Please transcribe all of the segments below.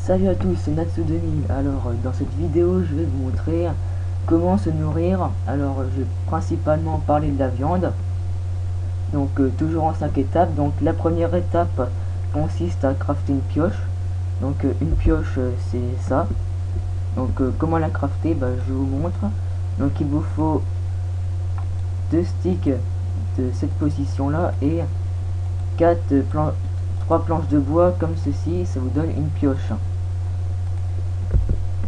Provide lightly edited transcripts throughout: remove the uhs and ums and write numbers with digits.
Salut à tous, c'est Natsu2000. Alors dans cette vidéo je vais vous montrer comment se nourrir. Alors je vais principalement parler de la viande. Donc toujours en 5 étapes. Donc la première étape consiste à crafter une pioche. Donc une pioche c'est ça. Donc comment la crafter, je vous montre. Donc il vous faut 2 sticks de cette position là et 3 planches de bois comme ceci, ça vous donne une pioche.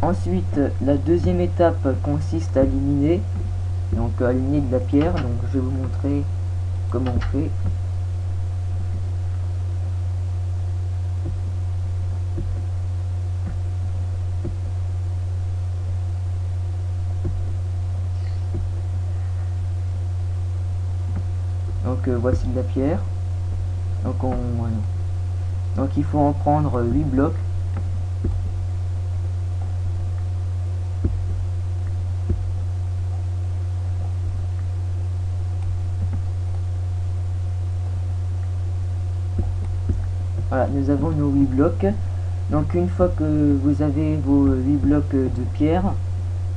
Ensuite, la deuxième étape consiste à éliminer, donc à éliminer de la pierre. Donc je vais vous montrer comment on fait. Donc voici de la pierre. Donc donc il faut en prendre 8 blocs. Voilà, nous avons nos 8 blocs. Donc une fois que vous avez vos 8 blocs de pierre,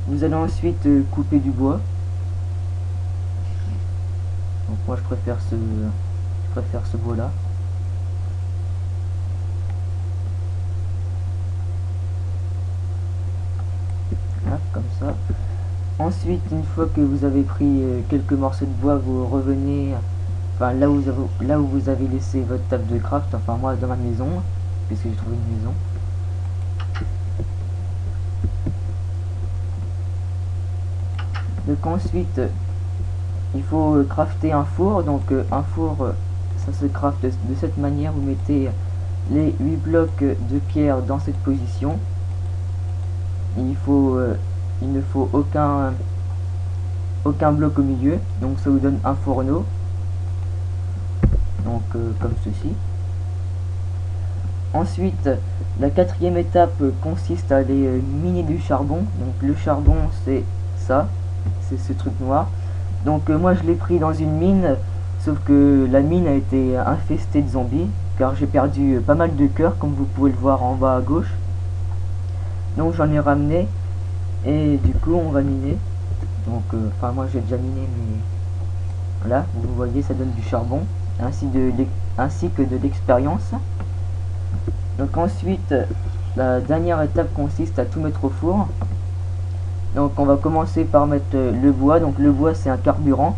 vous allez ensuite couper du bois. Donc moi je préfère ce bois là. Voilà, comme ça. Ensuite, une fois que vous avez pris quelques morceaux de bois, vous revenez là où vous avez laissé votre table de craft, enfin moi dans ma maison, puisque j'ai trouvé une maison. Donc ensuite, il faut crafter un four. Donc un four, ça se crafte de cette manière. Vous mettez les 8 blocs de pierre dans cette position. Il ne faut aucun bloc au milieu, donc ça vous donne un fourneau. Donc comme ceci. Ensuite, la quatrième étape consiste à aller miner du charbon. Donc le charbon c'est ça, c'est ce truc noir. Donc moi je l'ai pris dans une mine, sauf que la mine a été infestée de zombies, car j'ai perdu pas mal de cœurs comme vous pouvez le voir en bas à gauche. Donc j'en ai ramené et du coup on va miner. Donc moi j'ai déjà miné, mais là vous voyez ça donne du charbon ainsi que de l'expérience. Donc ensuite la dernière étape consiste à tout mettre au four. Donc on va commencer par mettre le bois. Donc le bois c'est un carburant.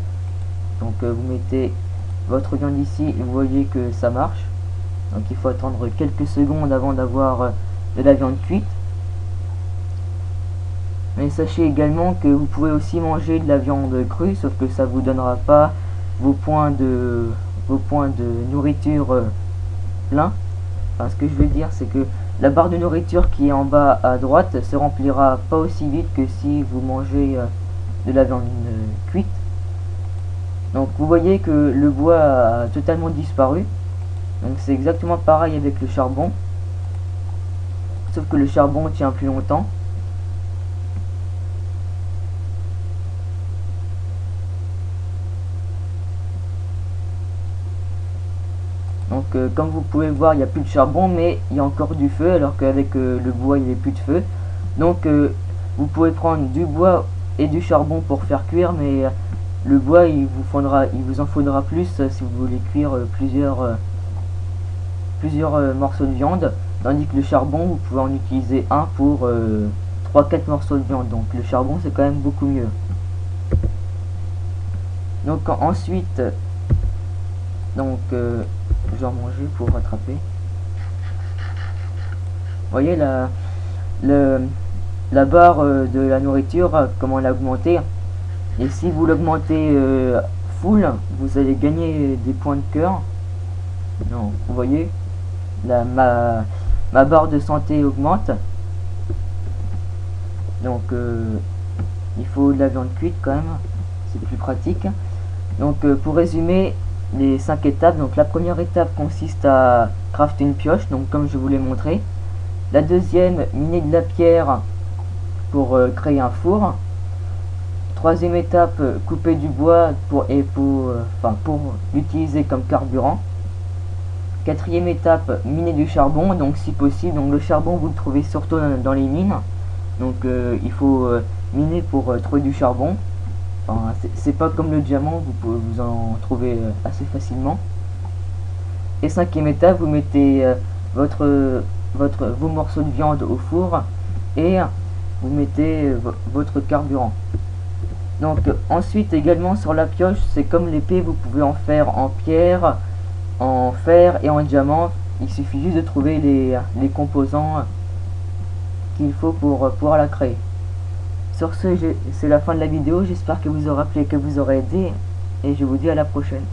Donc vous mettez votre viande ici et vous voyez que ça marche. Donc il faut attendre quelques secondes avant d'avoir de la viande cuite. Mais sachez également que vous pouvez aussi manger de la viande crue, sauf que ça vous donnera pas vos points de nourriture plein. Enfin, ce que je veux dire, c'est que la barre de nourriture qui est en bas à droite se remplira pas aussi vite que si vous mangez de la viande cuite. Donc vous voyez que le bois a totalement disparu. Donc c'est exactement pareil avec le charbon, sauf que le charbon tient plus longtemps. Donc comme vous pouvez voir, il n'y a plus de charbon, mais il y a encore du feu, alors qu'avec le bois il n'y a plus de feu. Donc vous pouvez prendre du bois et du charbon pour faire cuire, mais le bois il vous en faudra plus si vous voulez cuire plusieurs morceaux de viande, tandis que le charbon vous pouvez en utiliser un pour 3-4 morceaux de viande. Donc le charbon c'est quand même beaucoup mieux. Donc ensuite, je vais en manger pour rattraper. Vous voyez la barre de la nourriture, comment l'a augmenter. Et si vous l'augmentez full, vous allez gagner des points de cœur. Non, vous voyez, ma barre de santé augmente. Donc il faut de la viande cuite quand même, c'est plus pratique. Donc pour résumer les 5 étapes, donc la première étape consiste à crafter une pioche, donc comme je vous l'ai montré. La deuxième, miner de la pierre pour créer un four. Troisième étape, couper du bois pour l'utiliser comme carburant. Quatrième étape, miner du charbon, donc si possible, donc le charbon vous le trouvez surtout dans les mines, donc il faut miner pour trouver du charbon. Enfin, c'est pas comme le diamant, vous pouvez vous en trouver assez facilement. Et cinquième étape, vous mettez vos morceaux de viande au four et vous mettez votre carburant. Donc ensuite également sur la pioche, c'est comme l'épée, vous pouvez en faire en pierre, en fer et en diamant. Il suffit juste de trouver les composants qu'il faut pour pouvoir la créer. Sur ce, c'est la fin de la vidéo, j'espère que vous aura plu et que vous aurez aidé, et je vous dis à la prochaine.